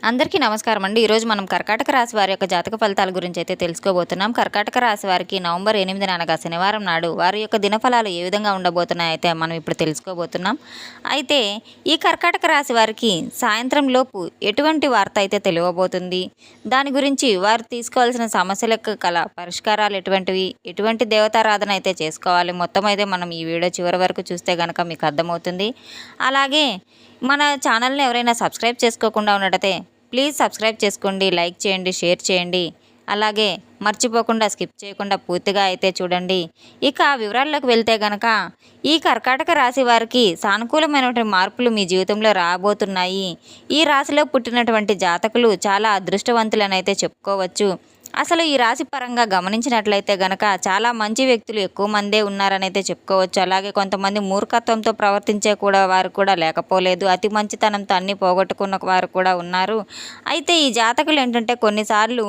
అందరికీ నమస్కారం అండి. ఈరోజు మనం కర్కాటక రాశి వారి యొక్క జాతక ఫలితాల గురించి అయితే తెలుసుకోబోతున్నాం. కర్కాటక రాశి వారికి నవంబర్ 8 అనగా శనివారం నాడు వారి యొక్క దినఫలాలు ఏ విధంగా ఉండబోతున్నాయి అయితే మనం ఇప్పుడు తెలుసుకోబోతున్నాం. అయితే ఈ కర్కాటక రాశి వారికి సాయంత్రం లోపు ఎటువంటి వార్త అయితే తెలియబోతుంది, దాని గురించి వారు తీసుకోవాల్సిన సమస్యలకు కల పరిష్కారాలు ఎటువంటివి, ఎటువంటి దేవతారాధన అయితే చేసుకోవాలి, మొత్తం అయితే మనం ఈ వీడియో చివరి వరకు చూస్తే కనుక మీకు అర్థమవుతుంది. అలాగే మన ఛానల్ని ఎవరైనా సబ్స్క్రైబ్ చేసుకోకుండా ఉన్నట్టయితే ప్లీజ్ సబ్స్క్రైబ్ చేసుకోండి, లైక్ చేయండి, షేర్ చేయండి. అలాగే మర్చిపోకుండా స్కిప్ చేయకుండా పూర్తిగా అయితే చూడండి. ఇక వివరాల్లోకి వెళ్తే గనక ఈ కర్కాటక రాశి వారికి సానుకూలమైనటువంటి మార్పులు మీ జీవితంలో రాబోతున్నాయి. ఈ రాశిలో పుట్టినటువంటి జాతకులు చాలా అదృష్టవంతులనైతే చెప్పుకోవచ్చు. అసలు ఈ రాశి పరంగా గమనించినట్లయితే గనక చాలా మంచి వ్యక్తులు ఎక్కువ మందే ఉన్నారనైతే చెప్పుకోవచ్చు. అలాగే కొంతమంది మూర్ఖత్వంతో ప్రవర్తించే కూడా వారు కూడా లేకపోలేదు. అతి మంచితనంతో అన్నీ పోగొట్టుకున్న వారు కూడా ఉన్నారు. అయితే ఈ జాతకులు ఏంటంటే కొన్నిసార్లు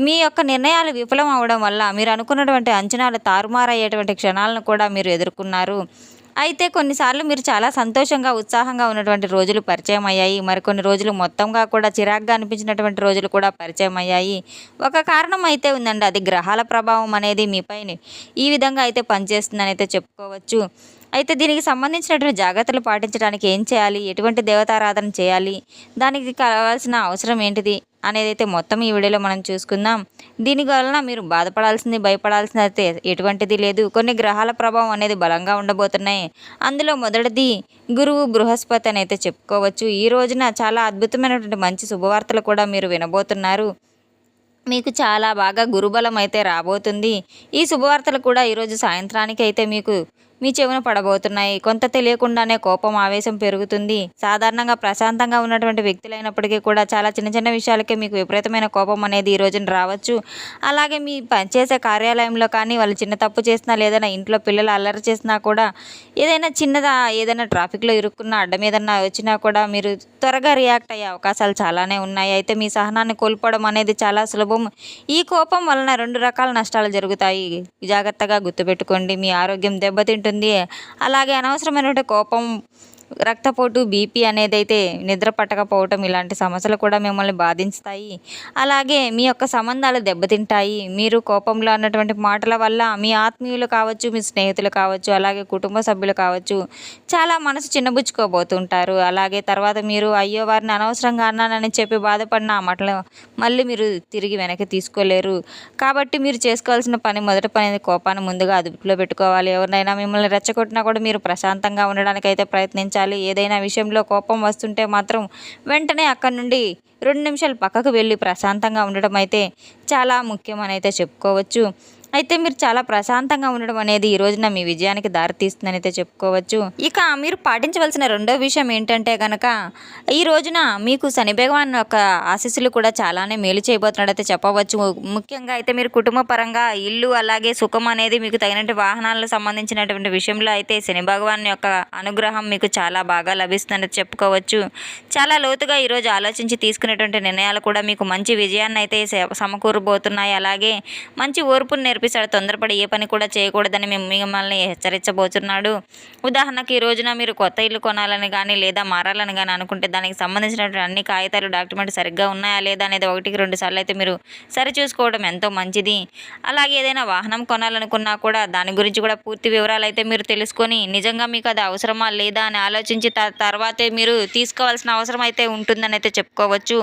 మీ యొక్క నిర్ణయాలు విఫలం అవడం వల్ల మీరు అనుకున్నటువంటి అంచనాలు తారుమారయ్యేటువంటి క్షణాలను కూడా మీరు ఎదుర్కొన్నారు. అయితే కొన్నిసార్లు మీరు చాలా సంతోషంగా ఉత్సాహంగా ఉన్నటువంటి రోజులు పరిచయం అయ్యాయి. మరికొన్ని రోజులు మొత్తంగా కూడా చిరాగ్గా అనిపించినటువంటి రోజులు కూడా పరిచయం అయ్యాయి. ఒక కారణం అయితే ఉందండి, అది గ్రహాల ప్రభావం అనేది మీపై ఈ విధంగా అయితే పనిచేస్తుందని అయితే చెప్పుకోవచ్చు. అయితే దీనికి సంబంధించినటువంటి జాగ్రత్తలు పాటించడానికి ఏం చేయాలి, ఎటువంటి దేవతారాధన చేయాలి, దానికి కావాల్సిన అవసరం ఏంటిది అనేది అయితే మొత్తం ఈ వీడియోలో మనం చూసుకుందాం. దీని వలన మీరు బాధపడాల్సింది, భయపడాల్సింది అయితే ఎటువంటిది లేదు. కొన్ని గ్రహాల ప్రభావం అనేది బలంగా ఉండబోతున్నాయి. అందులో మొదటిది గురువు బృహస్పతి అని అయితే చెప్పుకోవచ్చు. ఈ రోజున చాలా అద్భుతమైనటువంటి మంచి శుభవార్తలు కూడా మీరు వినబోతున్నారు. మీకు చాలా బాగా గురుబలం అయితే రాబోతుంది. ఈ శుభవార్తలు కూడా ఈరోజు సాయంత్రానికి అయితే మీకు మీ చెవిన పడబోతున్నాయి. కొంత తెలియకుండానే కోపం, ఆవేశం పెరుగుతుంది. సాధారణంగా ప్రశాంతంగా ఉన్నటువంటి వ్యక్తులైనప్పటికీ కూడా చాలా చిన్న చిన్న విషయాలకే మీకు విపరీతమైన కోపం అనేది ఈ రోజున రావచ్చు. అలాగే మీ పనిచేసే కార్యాలయంలో కానీ వాళ్ళు చిన్న తప్పు చేసినా, లేదన్నా ఇంట్లో పిల్లలు అల్లరి చేసినా కూడా, ఏదైనా ట్రాఫిక్లో ఇరుక్కున్న అడ్డం ఏదన్నా వచ్చినా కూడా మీరు త్వరగా రియాక్ట్ అయ్యే అవకాశాలు చాలానే ఉన్నాయి. అయితే మీ సహనాన్ని కోల్పోవడం అనేది చాలా సులభం. ఈ కోపం వలన 2 రకాల నష్టాలు జరుగుతాయి. జాగ్రత్తగా గుర్తుపెట్టుకోండి. మీ ఆరోగ్యం దెబ్బతింటుంది. అలాగే అనవసరమైనటువంటి కోపం, రక్తపోటు, బీపీ అనేది అయితే నిద్ర పట్టకపోవటం, ఇలాంటి సమస్యలు కూడా మిమ్మల్ని బాధిస్తాయి. అలాగే మీ యొక్క సంబంధాలు దెబ్బతింటాయి. మీరు కోపంలో అన్నటువంటి మాటల వల్ల మీ ఆత్మీయులు కావచ్చు, మీ స్నేహితులు కావచ్చు, అలాగే కుటుంబ సభ్యులు కావచ్చు, చాలా మనసు చిన్నబుచ్చుకోబోతుంటారు. అలాగే తర్వాత మీరు అయ్యో వారిని అనవసరంగా అన్నానని చెప్పి బాధపడిన ఆ మాటలు మళ్ళీ మీరు తిరిగి వెనక్కి తీసుకోలేరు. కాబట్టి మీరు చేసుకోవాల్సిన మొదటి పని కోపాన్ని ముందుగా అదుపులో పెట్టుకోవాలి. ఎవరినైనా మిమ్మల్ని రెచ్చగొట్టినా కూడా మీరు ప్రశాంతంగా ఉండడానికి అయితే ప్రయత్నించాలి. ఏదైనా విషయంలో కోపం వస్తుంటే మాత్రం వెంటనే అక్కడి నుండి 2 నిమిషాలు పక్కకు వెళ్ళి ప్రశాంతంగా ఉండడం అయితే చాలా ముఖ్యం అని అయితే చెప్పుకోవచ్చు. అయితే మీరు చాలా ప్రశాంతంగా ఉండడం అనేది ఈ రోజున మీ విజయానికి దారితీస్తుందని అయితే చెప్పుకోవచ్చు. ఇక మీరు పాటించవలసిన రెండో విషయం ఏంటంటే కనుక ఈ రోజున మీకు శని భగవాన్ యొక్క ఆశీస్సులు కూడా చాలానే మేలు చేయబోతున్నట్టయితే చెప్పవచ్చు. ముఖ్యంగా అయితే మీరు కుటుంబ పరంగా ఇల్లు, అలాగే సుఖం అనేది మీకు తగినట్టు వాహనాలకు సంబంధించినటువంటి విషయంలో అయితే శని భగవాన్ యొక్క అనుగ్రహం మీకు చాలా బాగా లభిస్తుందని చెప్పుకోవచ్చు. చాలా లోతుగా ఈరోజు ఆలోచించి తీసుకునేటువంటి నిర్ణయాలు కూడా మీకు మంచి విజయాన్ని అయితే సమకూరబోతున్నాయి. అలాగే మంచి ఓర్పును నేర్పిస్తాడు. తొందరపడి ఏ పని కూడా చేయకూడదని మిమ్మల్ని హెచ్చరించబోతున్నాడు. ఉదాహరణకి ఈ రోజున మీరు కొత్త ఇల్లు కొనాలని కానీ లేదా మారాలని కానీ అనుకుంటే దానికి సంబంధించినటువంటి అన్ని కాగితాలు, డాక్యుమెంట్ సరిగ్గా ఉన్నాయా లేదా అనేది 1-2 సార్లు అయితే మీరు సరిచూసుకోవడం ఎంతో మంచిది. అలాగే ఏదైనా వాహనం కొనాలనుకున్నా కూడా దాని గురించి కూడా పూర్తి వివరాలు అయితే మీరు తెలుసుకొని నిజంగా మీకు అది అవసరమా లేదా అని ఆలోచించి తర్వాతే మీరు తీసుకోవాల్సిన అవసరం అయితే ఉంటుందని అయితే చెప్పుకోవచ్చు.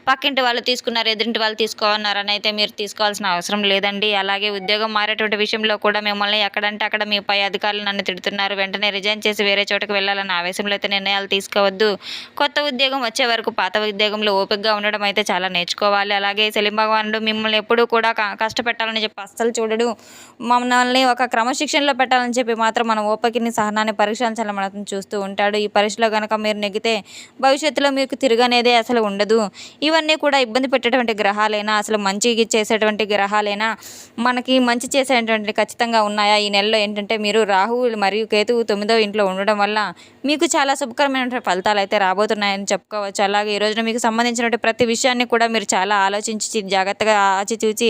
పక్కింటి వాళ్ళు తీసుకున్నారు, ఎదురింటి వాళ్ళు తీసుకోవాలన్నారని అయితే మీరు తీసుకోవాల్సిన అవసరం లేదండి. అలాగే ఉద్యోగం మారేటువంటి విషయంలో కూడా మిమ్మల్ని ఎక్కడంటే అక్కడ మీ పై అధికారులు నన్ను తిడుతున్నారు, వెంటనే రిజైన్ చేసి వేరే చోటకు వెళ్ళాలన్న ఆవేశంలో అయితే నిర్ణయాలు తీసుకోవద్దు. కొత్త ఉద్యోగం వచ్చే వరకు పాత ఉద్యోగంలో ఓపికగా ఉండడం అయితే చాలా నేర్చుకోవాలి. అలాగే శని భగవానుడు మిమ్మల్ని ఎప్పుడూ కూడా కష్టపెట్టాలని చెప్పి అస్సలు చూడడు. మమ్మల్ని ఒక క్రమశిక్షణలో పెట్టాలని చెప్పి మాత్రం మన ఓపికని, సహనాన్ని పరీక్షించాలని మనం చూస్తూ ఉంటాడు. ఈ పరీక్షలో కనుక మీరు నెగ్గితే భవిష్యత్తులో మీకు తిరగనేదే అసలు ఉండదు. ఇవన్నీ కూడా ఇబ్బంది పెట్టేటువంటి గ్రహాలైనా, అసలు మంచి చేసేటువంటి గ్రహాలైనా మనకి మంచి చేసేటువంటి ఖచ్చితంగా ఉన్నాయా? ఈ నెలలో ఏంటంటే మీరు రాహువు మరియు కేతువు 9వ ఇంట్లో ఉండడం వల్ల మీకు చాలా శుభకరమైనటువంటి ఫలితాలు అయితే రాబోతున్నాయని చెప్పుకోవచ్చు. అలాగే ఈ రోజున మీకు సంబంధించినటువంటి ప్రతి విషయాన్ని కూడా మీరు చాలా ఆలోచించి జాగ్రత్తగా ఆచితూచి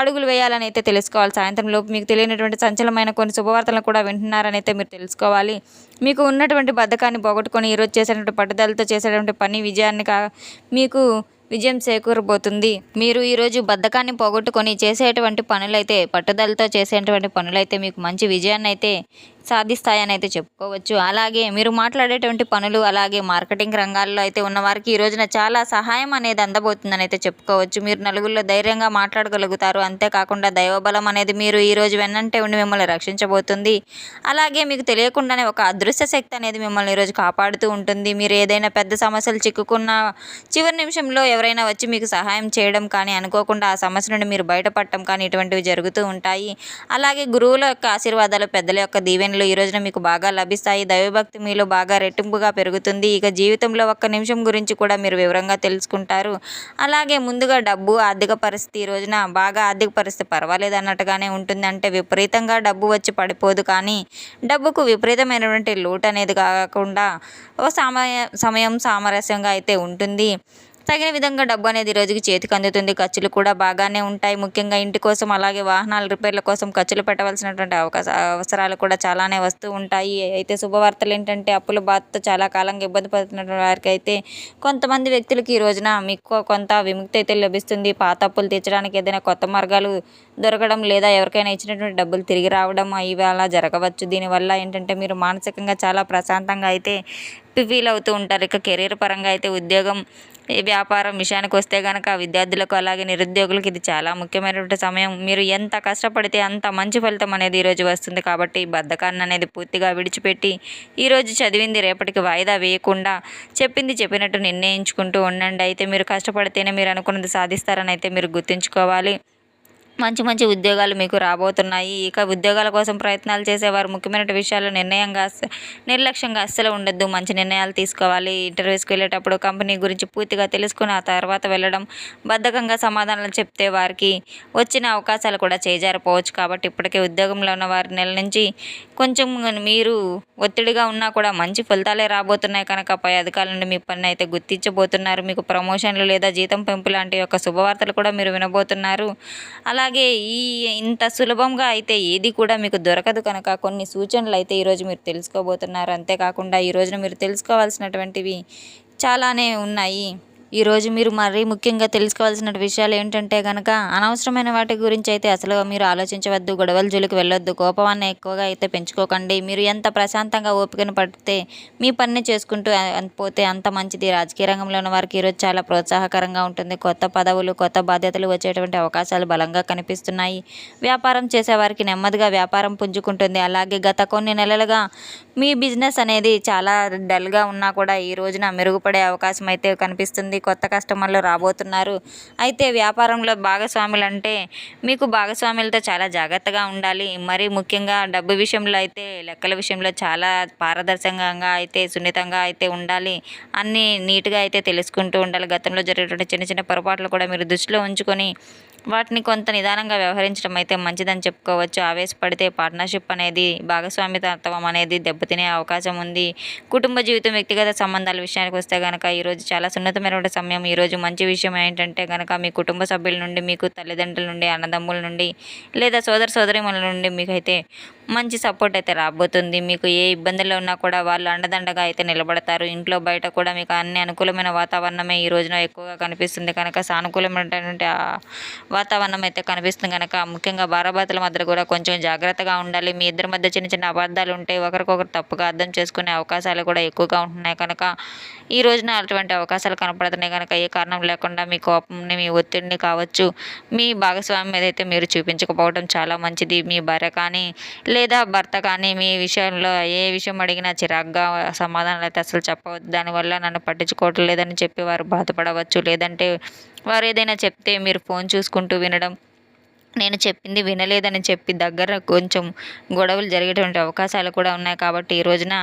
అడుగులు వేయాలని అయితే తెలుసుకోవాలి. సాయంత్రం లోపు మీకు తెలియనటువంటి సంచలనమైన కొన్ని శుభవార్తలను కూడా వింటున్నారని అయితే మీరు తెలుసుకోవాలి. మీకు ఉన్నటువంటి బద్ధకాన్ని పోగొట్టుకొని ఈరోజు చేసేటువంటి పట్టుదలతో చేసేటువంటి పని విజయాన్ని మీకు విజయం చేకూరబోతుంది. మీరు ఈరోజు బద్ధకాన్ని పోగొట్టుకొని చేసేటువంటి పనులైతే పట్టుదలతో చేసేటువంటి పనులైతే మీకు మంచి విజయాన్నైతే సాధిస్తాయని అయితే చెప్పుకోవచ్చు. అలాగే మీరు మాట్లాడేటువంటి పనులు, అలాగే మార్కెటింగ్ రంగాల్లో అయితే ఉన్నవారికి ఈ రోజున చాలా సహాయం అనేది అందబోతుందని అయితే చెప్పుకోవచ్చు. మీరు నలుగురిలో ధైర్యంగా మాట్లాడగలుగుతారు. అంతేకాకుండా దైవబలం అనేది మీరు ఈరోజు వెన్నంటే ఉండి మిమ్మల్ని రక్షించబోతుంది. అలాగే మీకు తెలియకుండానే ఒక అదృశ్య శక్తి అనేది మిమ్మల్ని ఈరోజు కాపాడుతూ ఉంటుంది. మీరు ఏదైనా పెద్ద సమస్యలు చిక్కుకున్న చివరి నిమిషంలో ఎవరైనా వచ్చి మీకు సహాయం చేయడం కానీ, అనుకోకుండా ఆ సమస్య నుండి మీరు బయటపడటం కానీ ఇటువంటివి జరుగుతూ ఉంటాయి. అలాగే గురువుల యొక్క ఆశీర్వాదాలు, పెద్దల యొక్క దీవెనలు ఈ రోజున మీకు బాగా లభిస్తాయి. దైవభక్తి మీలో బాగా రెట్టింపుగా పెరుగుతుంది. ఇక జీవితంలో ఒక్క నిమిషం గురించి కూడా మీరు వివరంగా తెలుసుకుంటారు. అలాగే ముందుగా డబ్బు, ఆర్థిక పరిస్థితి ఈ రోజున బాగా ఆర్థిక పరిస్థితి పర్వాలేదు అన్నట్టుగానే ఉంటుంది. అంటే విపరీతంగా డబ్బు వచ్చి పడిపోదు, కానీ డబ్బుకు విపరీతమైనటువంటి లోటు అనేది కాకుండా ఓ సమయం సామరస్యంగా అయితే ఉంటుంది. తగిన విధంగా డబ్బు అనేది ఈ రోజుకి చేతికి అందుతుంది. ఖర్చులు కూడా బాగానే ఉంటాయి. ముఖ్యంగా ఇంటి కోసం, అలాగే వాహనాల రిపేర్ల కోసం ఖర్చులు పెట్టవలసినటువంటి అవసరాలు కూడా చాలానే వస్తూ ఉంటాయి. అయితే శుభవార్తలు ఏంటంటే అప్పుల బాధతో చాలా కాలంగా ఇబ్బంది పడుతున్నటువంటి వారికి అయితే కొంతమంది వ్యక్తులకి ఈ రోజున మీకు కొంత విముక్తి అయితే లభిస్తుంది. పాత అప్పులు తీర్చడానికి ఏదైనా కొత్త మార్గాలు దొరకడం, లేదా ఎవరికైనా ఇచ్చినటువంటి డబ్బులు తిరిగి రావడం ఇవి అలా జరగవచ్చు. దీనివల్ల ఏంటంటే మీరు మానసికంగా చాలా ప్రశాంతంగా అయితే ఫీల్ అవుతూ ఉంటారు. ఇక కెరీర్ పరంగా అయితే ఉద్యోగం, వ్యాపారం విషయానికి వస్తే కనుక విద్యార్థులకు, అలాగే నిరుద్యోగులకు ఇది చాలా ముఖ్యమైనటువంటి సమయం. మీరు ఎంత కష్టపడితే అంత మంచి ఫలితం అనేది ఈరోజు వస్తుంది. కాబట్టి బద్ధకాన్ని అనేది పూర్తిగా విడిచిపెట్టి ఈరోజు చదివింది రేపటికి వాయిదా వేయకుండా చెప్పింది చెప్పినట్టు నిర్ణయించుకుంటూ ఉండండి. అయితే మీరు కష్టపడితేనే మీరు అనుకున్నది సాధిస్తారని అయితే మీరు గుర్తుంచుకోవాలి. మంచి మంచి ఉద్యోగాలు మీకు రాబోతున్నాయి. ఇక ఉద్యోగాల కోసం ప్రయత్నాలు చేసేవారు ముఖ్యమైన విషయాలు నిర్లక్ష్యంగా అస్సలు ఉండొద్దు. మంచి నిర్ణయాలు తీసుకోవాలి. ఇంటర్వ్యూస్కి వెళ్ళేటప్పుడు కంపెనీ గురించి పూర్తిగా తెలుసుకుని ఆ తర్వాత వెళ్ళడం. బద్ధకంగా సమాధానాలు చెప్తే వారికి వచ్చిన అవకాశాలు కూడా చేజారిపోవచ్చు. కాబట్టి ఇప్పటికే ఉద్యోగంలో ఉన్న వారి నెల నుంచి కొంచెం మీరు ఒత్తిడిగా ఉన్నా కూడా మంచి ఫలితాలే రాబోతున్నాయి కనుక పై అధికారుల నుండి మీ పని అయితే గుర్తించబోతున్నారు. మీకు ప్రమోషన్లు లేదా జీతం పెంపు లాంటి యొక్క శుభవార్తలు కూడా మీరు వినబోతున్నారు. అలాగే ఇంత సులభంగా అయితే ఏది కూడా మీకు దొరకదు కనుక కొన్ని సూచనలు అయితే ఈరోజు మీరు తెలుసుకోబోతున్నారు. అంతేకాకుండా ఈ రోజున మీరు తెలుసుకోవాల్సినటువంటివి చాలానే ఉన్నాయి. ఈరోజు మీరు మరీ ముఖ్యంగా తెలుసుకోవాల్సిన విషయాలు ఏంటంటే కనుక అనవసరమైన వాటి గురించి అయితే అసలు మీరు ఆలోచించవద్దు. గొడవల జోలికి వెళ్ళొద్దు. కోపాన్ని ఎక్కువగా అయితే పెంచుకోకండి. మీరు ఎంత ప్రశాంతంగా ఓపికను పడితే మీ పనిని చేసుకుంటూ పోతే అంత మంచిది. రాజకీయ రంగంలో ఉన్న వారికి ఈరోజు చాలా ప్రోత్సాహకరంగా ఉంటుంది. కొత్త పదవులు, కొత్త బాధ్యతలు వచ్చేటువంటి అవకాశాలు బలంగా కనిపిస్తున్నాయి. వ్యాపారం చేసేవారికి నెమ్మదిగా వ్యాపారం పుంజుకుంటుంది. అలాగే గత కొన్ని నెలలుగా మీ బిజినెస్ అనేది చాలా డల్గా ఉన్నా కూడా ఈ రోజున మెరుగుపడే అవకాశం అయితే కనిపిస్తుంది. కొత్త కస్టమర్లు రాబోతున్నారు. అయితే వ్యాపారంలో భాగస్వాములు అంటే మీకు భాగస్వాములతో చాలా జాగ్రత్తగా ఉండాలి. మరీ ముఖ్యంగా డబ్బు విషయంలో అయితే లెక్కల విషయంలో చాలా పారదర్శకంగా అయితే సున్నితంగా అయితే ఉండాలి. అన్నీ నీట్గా అయితే తెలుసుకుంటూ ఉండాలి. గతంలో జరిగేటువంటి చిన్న చిన్న పొరపాట్లు కూడా మీరు దృష్టిలో ఉంచుకొని వాటిని కొంత నిదానంగా వ్యవహరించడం అయితే మంచిదని చెప్పుకోవచ్చు. ఆవేశపడితే పార్ట్నర్షిప్ అనేది, భాగస్వామ్యతత్వం అనేది దెబ్బతినే అవకాశం ఉంది. కుటుంబ జీవితం, వ్యక్తిగత సంబంధాల విషయానికి వస్తే కనుక ఈరోజు చాలా సున్నితమైనటువంటి సమయం. ఈరోజు మంచి విషయం ఏంటంటే కనుక మీ కుటుంబ సభ్యుల నుండి, మీకు తల్లిదండ్రుల నుండి, అన్నదమ్ముల నుండి లేదా సోదరీమణుల నుండి మీకైతే మంచి సపోర్ట్ అయితే రాబోతుంది. మీకు ఏ ఇబ్బందుల్లో ఉన్నా కూడా వాళ్ళు అండదండగా అయితే నిలబడతారు. ఇంట్లో బయట కూడా మీకు అన్ని అనుకూలమైన వాతావరణమే ఈ రోజున ఎక్కువగా కనిపిస్తుంది కనుక సానుకూలమైనటువంటి వాతావరణం అయితే కనిపిస్తుంది కనుక ముఖ్యంగా భార్యాభర్తల మధ్య కూడా కొంచెం జాగ్రత్తగా ఉండాలి. మీ ఇద్దరి మధ్య చిన్న చిన్న అబద్ధాలు ఉంటే ఒకరికొకరు తప్పుగా అర్థం చేసుకునే అవకాశాలు కూడా ఎక్కువగా ఉంటున్నాయి కనుక ఈ రోజున అటువంటి అవకాశాలు కనపడుతున్నాయి కనుక ఏ కారణం లేకుండా మీ కోపంని, మీ ఒత్తిడిని కావచ్చు, మీ భాగస్వామి మీద అయితే మీరు చూపించకపోవడం చాలా మంచిది. మీ భార్య కానీ లేదా భర్త కానీ మీ విషయంలో ఏ విషయం అడిగినా చిరాగ్గా సమాధానాలు అయితే అసలు చెప్పవద్దు. దానివల్ల నన్ను పట్టించుకోవటం లేదని చెప్పి వారు బాధపడవచ్చు. లేదంటే వారు ఏదైనా చెప్తే మీరు ఫోన్ చూసుకుంటూ వినడం, నేను చెప్పింది వినలేదని చెప్పి దగ్గర కొంచెం గొడవలు జరిగేటువంటి అవకాశాలు కూడా ఉన్నాయి. కాబట్టి ఈ రోజున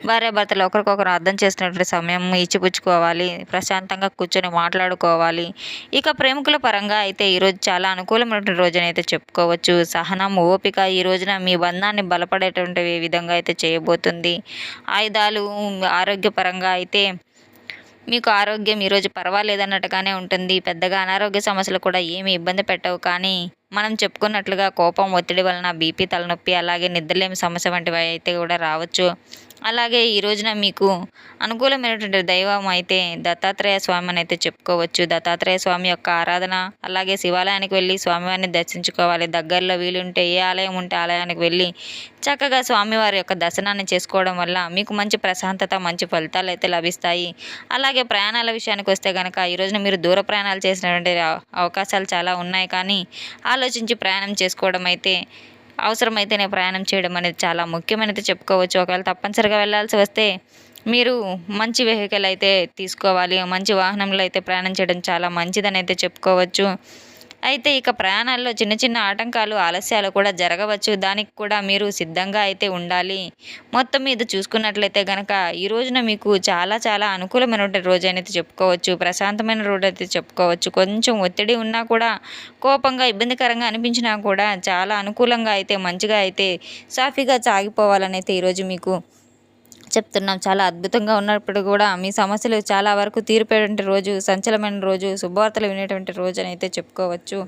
భార్యాభర్తలు ఒకరికొకరు అర్థం చేసుకునేటువంటి సమయం ఇచ్చిపుచ్చుకోవాలి. ప్రశాంతంగా కూర్చొని మాట్లాడుకోవాలి. ఇక ప్రేమికుల పరంగా అయితే ఈరోజు చాలా అనుకూలమైనటువంటి రోజున అయితే చెప్పుకోవచ్చు. సహనం, ఓపిక ఈ రోజున మీ బంధాన్ని బలపడేటువంటి విధంగా అయితే చేయబోతుంది. ఆయుధాలు, ఆరోగ్యపరంగా అయితే మీకు ఆరోగ్యం ఈరోజు పర్వాలేదన్నట్టుగానే ఉంటుంది. పెద్దగా అనారోగ్య సమస్యలు కూడా ఏమి ఇబ్బంది పెట్టవు. కానీ మనం చెప్పుకున్నట్లుగా కోపం, ఒత్తిడి వలన బీపీ, తలనొప్పి, అలాగే నిద్రలేమి సమస్య వంటివి అయితే కూడా రావచ్చు. అలాగే ఈ రోజున మీకు అనుకూలమైనటువంటి దైవం అయితే దత్తాత్రేయ స్వామి అని అయితే చెప్పుకోవచ్చు. దత్తాత్రేయ స్వామి యొక్క ఆరాధన, అలాగే శివాలయానికి వెళ్ళి స్వామివారిని దర్శించుకోవాలి. దగ్గరలో వీలుంటే ఏ ఆలయం ఉంటే ఆలయానికి వెళ్ళి చక్కగా స్వామివారి యొక్క దర్శనాన్ని చేసుకోవడం వల్ల మీకు మంచి ప్రశాంతత, మంచి ఫలితాలు అయితే లభిస్తాయి. అలాగే ప్రయాణాల విషయానికి వస్తే గనక ఈ రోజున మీరు దూర ప్రయాణాలు చేసినటువంటి అవకాశాలు చాలా ఉన్నాయి. కానీ ఆలోచించి ప్రయాణం చేసుకోవడం అయితే అవసరమైతేనే ప్రయాణం చేయడం అనేది చాలా ముఖ్యమైనది చెప్పుకోవచ్చు. ఒకవేళ తప్పనిసరిగా వెళ్ళాల్సి వస్తే మీరు మంచి వెహికల్ అయితే తీసుకోవాలి. మంచి వాహనంలో అయితే ప్రయాణం చేయడం చాలా మంచిదని అయితే చెప్పుకోవచ్చు. అయితే ఇక ప్రయాణాల్లో చిన్న చిన్న ఆటంకాలు, ఆలస్యాలు కూడా జరగవచ్చు. దానికి కూడా మీరు సిద్ధంగా అయితే ఉండాలి. మొత్తం మీద చూసుకున్నట్లయితే గనక ఈ రోజున మీకు చాలా చాలా అనుకూలమైనటువంటి రోజు అనేది చెప్పుకోవచ్చు. ప్రశాంతమైన రోజు అయితే చెప్పుకోవచ్చు. కొంచెం ఒత్తిడి ఉన్నా కూడా, కోపంగా, ఇబ్బందికరంగా అనిపించినా కూడా చాలా అనుకూలంగా అయితే, మంచిగా అయితే, సాఫీగా సాగిపోవాలని అయితే ఈరోజు మీకు చెప్తున్నాం. చాలా అద్భుతంగా ఉన్నప్పుడు కూడా మీ సమస్యలు చాలా వరకు తీరిపోయేటువంటి రోజు, సంచలమైన రోజు, శుభవార్తలు వినేటువంటి రోజు అని అయితే చెప్పుకోవచ్చు.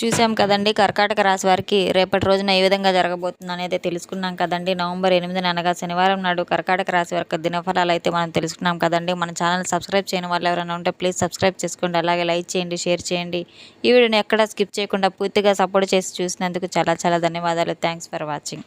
చూసాం కదండి కర్కాటక రాశి వారికి రేపటి రోజున ఏ విధంగా జరగబోతుంది అనేది తెలుసుకున్నాం కదండి. నవంబర్ 8 అనగా శనివారం నాడు కర్కాటక రాశి వారి దినఫలాలు అయితే మనం తెలుసుకున్నాం కదండి. మన ఛానల్ సబ్స్క్రైబ్ చేయని వాళ్ళు ఎవరైనా ఉంటే ప్లీజ్ సబ్స్క్రైబ్ చేసుకోండి. అలాగే లైక్ చేయండి, షేర్ చేయండి. ఈ వీడియోని ఎక్కడ స్కిప్ చేయకుండా పూర్తిగా సపోర్ట్ చేసి చూసినందుకు చాలా చాలా ధన్యవాదాలు. Thanks for watching.